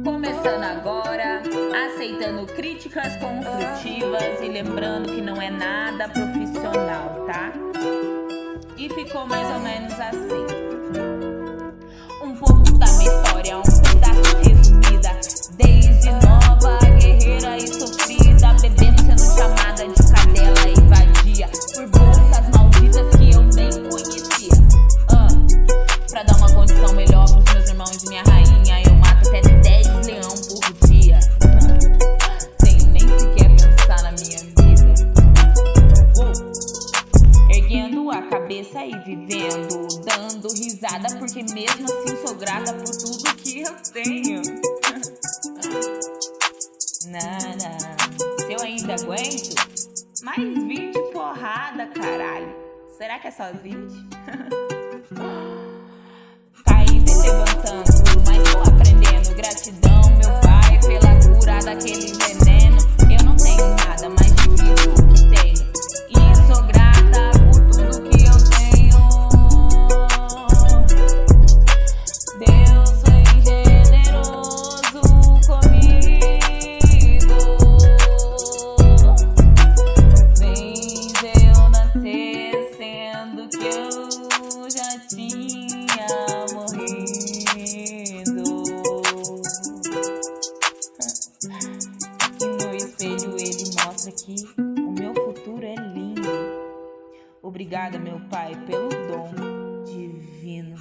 Começando agora, aceitando críticas construtivas e lembrando que não é nada profissional, tá? E ficou mais ou menos assim. Um pouco da minha história, um pedaço resumida. Desde nova, guerreira e sofrida, bebendo sendo chamada de cadela e vadia por bocas malditas que eu nem conhecia. Pra dar uma condição melhor pros meus irmãos e minha rainha, eu mato até 10 leão por dia. Sem nem sequer pensar na minha vida. Erguendo a cabeça e vivendo, dando risada, porque mesmo assim sou grata por tudo que eu tenho. Nada, se eu ainda aguento, mais 20 porrada, caralho. Será que é só 20? Caindo e levantando, mas tô aprendendo. Gratidão, meu pai, pela cura daquele veneno. Eu não tenho nada, mas divido o que tenho. E sou grata por tudo que eu tenho. Deus foi generoso comigo. Fez eu nascer sendo que eu já tinha morrido. E no espelho ele mostra que o meu futuro é lindo. Obrigada, meu pai, pelo dom divino.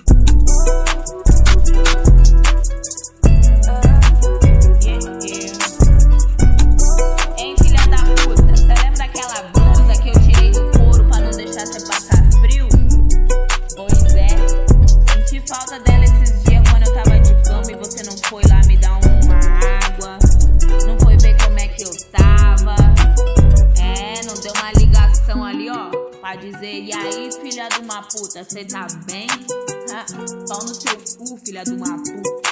Hein, filha da puta, cê lembra daquela blusa que eu tirei do couro pra não deixar você passar frio? Pois é, senti falta dela esses dias quando eu tava de cama e você não foi lá me dar uma água. Não foi ver como é que eu tava. Não deu uma ligação ali, ó, pra dizer: e aí, filha de uma puta, cê tá bem? Pau no seu cu, filha de uma puta.